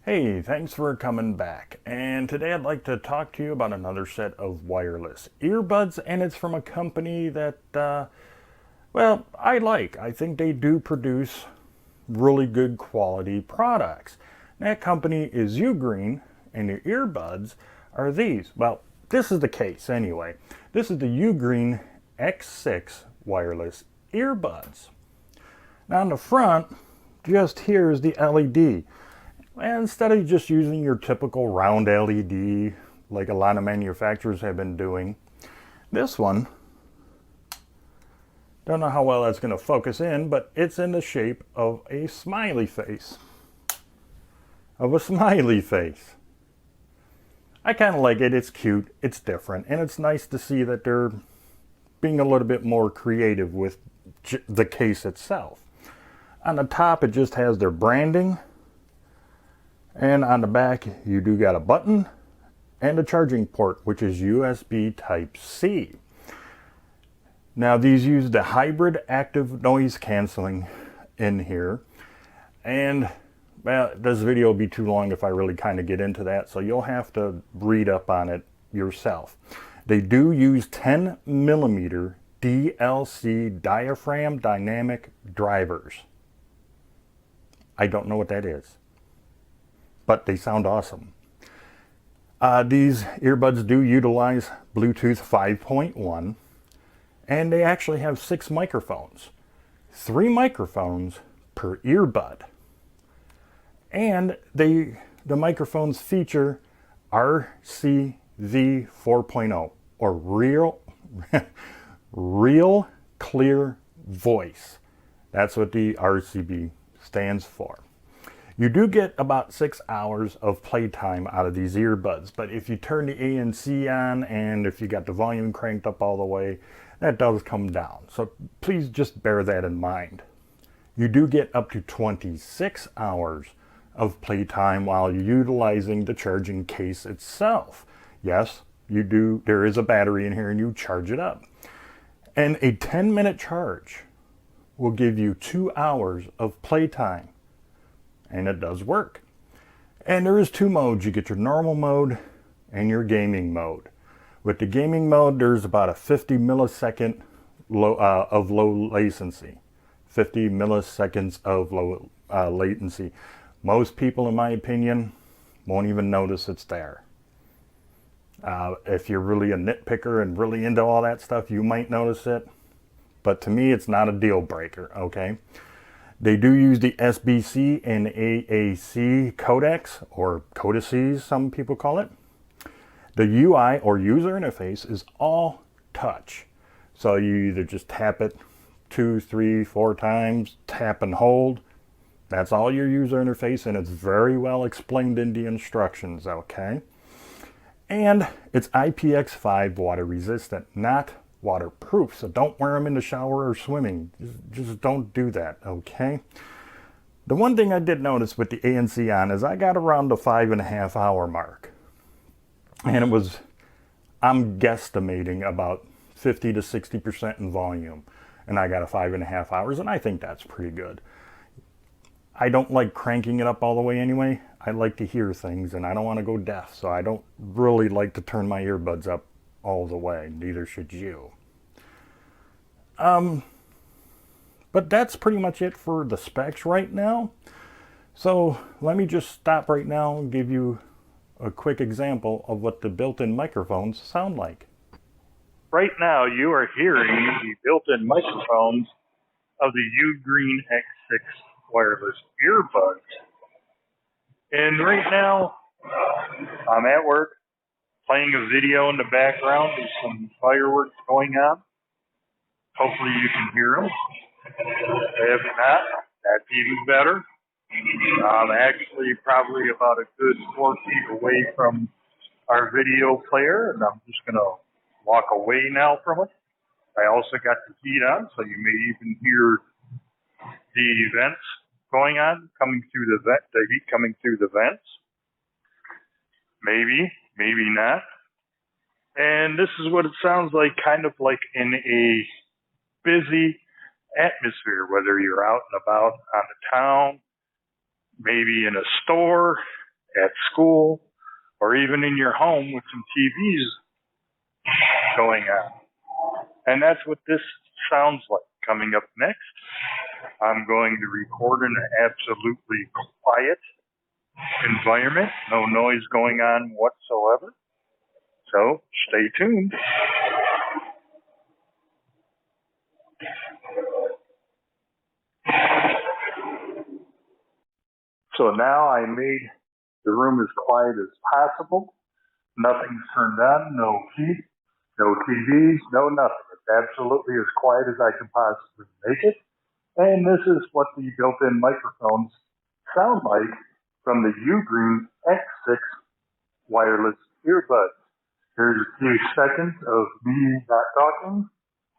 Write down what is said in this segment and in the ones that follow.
Hey, thanks for coming back. And today I'd like to talk to you about another set of wireless earbuds, and it's from a company that, well, I like. I think they do produce really good quality products. That company is UGreen, and the earbuds are these. Well, this is the case anyway. This is the UGreen X6 wireless earbuds. Now on the front, just here is the LED. And instead of just using your typical round LED like a lot of manufacturers have been doing, this one, don't know how well that's going to focus in, but it's in the shape of a smiley face. I kind of like it. It's cute, it's different, and it's nice to see that they're being a little bit more creative with the case itself. On the top, it just has their branding. And on the back, you do got a button and a charging port, which is USB Type-C. Now, these use the hybrid active noise canceling in here. And, well, this video will be too long if I really kind of get into that, so you'll have to read up on it yourself. They do use 10 millimeter DLC diaphragm dynamic drivers. I don't know what that is, but they sound awesome. These earbuds do utilize Bluetooth 5.1, and they actually have 6 microphones. 3 microphones per earbud. And the microphones feature RCV 4.0, or real clear voice. That's what the RCV stands for. You do get about 6 hours of playtime out of these earbuds, but if you turn the ANC on and if you got the volume cranked up all the way, that does come down. So please just bear that in mind. You do get up to 26 hours of playtime while you're utilizing the charging case itself. Yes, you do. There is a battery in here and you charge it up. And a 10-minute charge will give you 2 hours of playtime. And it does work. And there is 2 modes. You get your normal mode and your gaming mode. With the gaming mode, there's about a 50 millisecond of low latency. 50 milliseconds of low latency. Most people, in my opinion, won't even notice it's there. If you're really a nitpicker and really into all that stuff, you might notice it. But to me, it's not a deal breaker, okay? They do use the SBC and AAC codecs, or codices, some people call it. The UI, or user interface, is all touch. So you either just tap it 2, 3, 4 times, tap and hold. That's all your user interface, and it's very well explained in the instructions, okay? And it's IPX5 water resistant, not waterproof, so don't wear them in the shower or swimming. Just don't do that, okay? The one thing I did notice with the ANC on is I got around the 5.5 hour mark, and it was, I'm guesstimating about 50 to 60% in volume, and I got a 5.5 hours, and I think that's pretty good. I don't like cranking it up all the way anyway. I like to hear things, and I don't want to go deaf, so I don't really like to turn my earbuds up all the way. Neither should you. But that's pretty much it for the specs right now. So let me just stop right now and give you a quick example of what the built-in microphones sound like. Right now you are hearing the built-in microphones of the UGreen X6 wireless earbuds. And right now I'm at work playing a video in the background. There's some fireworks going on. Hopefully you can hear them. If not, that's even better. I'm actually probably about a good 4 feet away from our video player, and I'm just going to walk away now from it. I also got the heat on, so you may even hear the vents going on, coming through the heat coming through the vents. Maybe, maybe not. And this is what it sounds like, kind of like in a busy atmosphere, whether you're out and about on the town, maybe in a store, at school, or even in your home with some TVs going on. And that's what this sounds like. Coming up next, I'm going to record in an absolutely quiet environment, no noise going on whatsoever. So stay tuned. So now I made the room as quiet as possible. Nothing's turned on, no heat, no TVs, no nothing. It's absolutely as quiet as I can possibly make it. And this is what the built-in microphones sound like from the UGreen X6 wireless earbuds. Here's a few seconds of me not talking,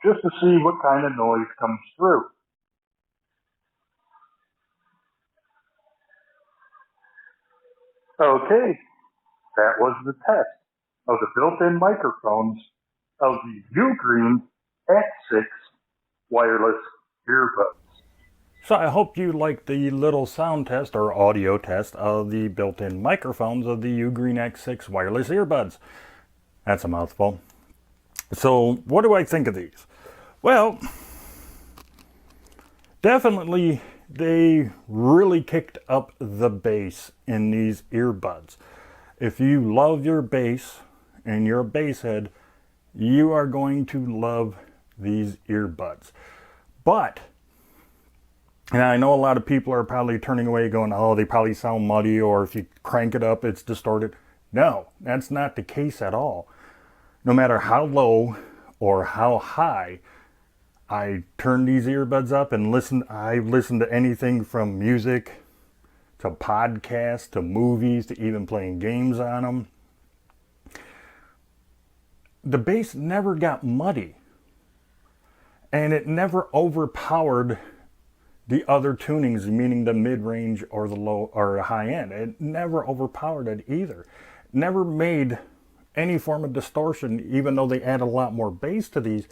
just to see what kind of noise comes through. Okay, that was the test of the built-in microphones of the UGreen X6 wireless earbuds. So I hope you liked the little sound test or audio test of the built-in microphones of the UGreen X6 wireless earbuds. That's a mouthful. So what do I think of these? Well, definitely they really kicked up the bass in these earbuds. If you love your bass and you're a bass head, you are going to love these earbuds. But, and I know a lot of people are probably turning away going, oh, they probably sound muddy, or if you crank it up, it's distorted. No, that's not the case at all. No matter how low or how high I turn these earbuds up and I've listened to anything from music to podcasts to movies to even playing games on them. The bass never got muddy, and it never overpowered the other tunings, meaning the mid-range or the low or high end. It never overpowered it either. It never made any form of distortion, even though they add a lot more bass to these.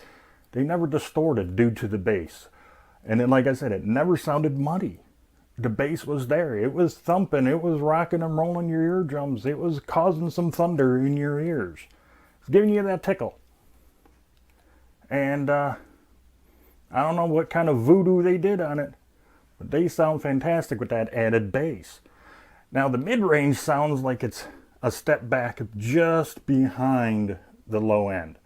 They never distorted due to the bass. And then, like I said, it never sounded muddy. The bass was there. It was thumping. It was rocking and rolling your eardrums. It was causing some thunder in your ears. It's giving you that tickle. And I don't know what kind of voodoo they did on it, but they sound fantastic with that added bass. Now, the mid-range sounds like it's a step back just behind the low end,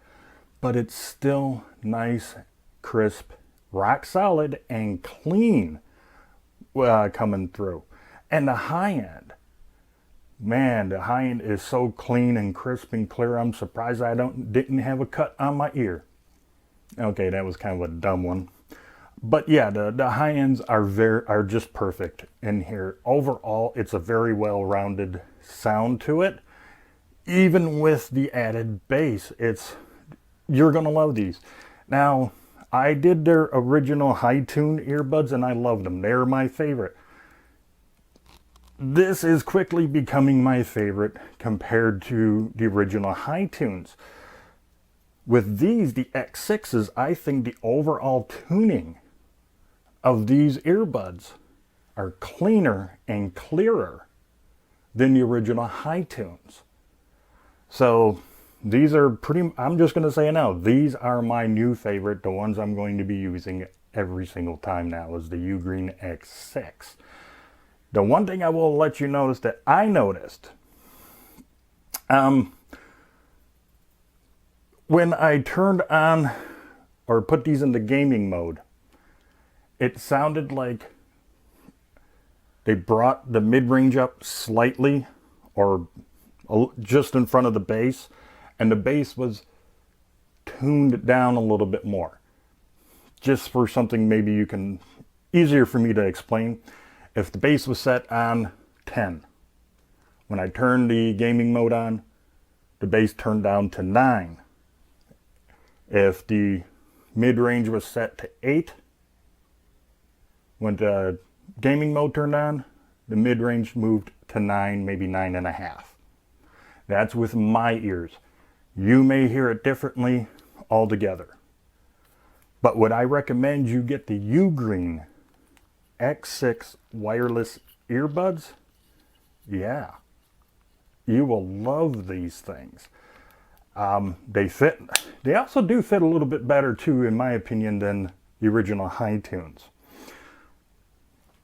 but it's still nice, crisp, rock solid, and clean coming through. And the high end, man, the high end is so clean and crisp and clear. I'm surprised I didn't have a cut on my ear. Okay, that was kind of a dumb one. But yeah, the high ends are just perfect in here. Overall, it's a very well-rounded sound to it. Even with the added bass, you're gonna love these. Now, I did their original high tune earbuds and I loved them. They're my favorite. This is quickly becoming my favorite compared to the original high tunes. With these, the X6s, I think the overall tuning of these earbuds are cleaner and clearer than the original high tunes. So these are I'm just going to say it now, these are my new favorite. The ones I'm going to be using every single time now is the UGreen X6. The one thing I will let you notice that I noticed, when I turned on or put these into gaming mode, it sounded like they brought the mid-range up slightly or just in front of the bass, and the bass was tuned down a little bit more. Just for something maybe easier for me to explain. If the bass was set on 10, when I turned the gaming mode on, the bass turned down to 9. If the mid-range was set to 8, when the gaming mode turned on, the mid-range moved to 9, maybe 9.5. That's with my ears. You may hear it differently altogether. But would I recommend you get the UGreen X6 wireless earbuds? Yeah, You will love these things. They fit. They also do fit a little bit better too, in my opinion, than the original HiTunes.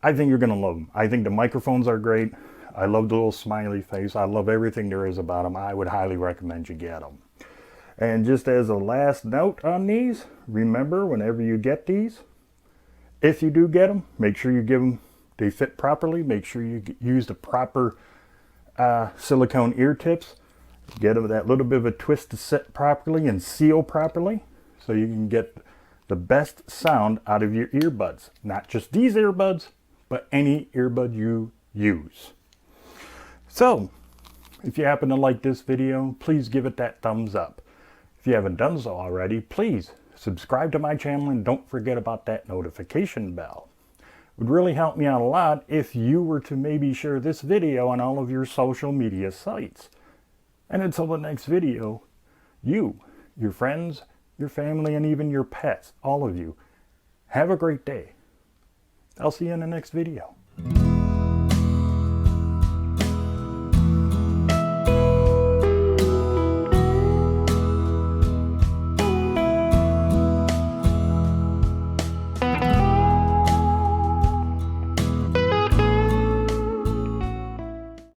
I think you're going to love them. I think the microphones are great. I love the little smiley face. I love everything there is about them. I would highly recommend you get them. And just as a last note on these, remember whenever you get these, if you do get them, make sure you give them, they fit properly. Make sure you use the proper silicone ear tips. Get them that little bit of a twist to set properly and seal properly so you can get the best sound out of your earbuds. Not just these earbuds, but any earbud you use. So, if you happen to like this video, please give it that thumbs up. If you haven't done so already, please subscribe to my channel and don't forget about that notification bell. It would really help me out a lot if you were to maybe share this video on all of your social media sites. And until the next video, you, your friends, your family, and even your pets, all of you, have a great day. I'll see you in the next video.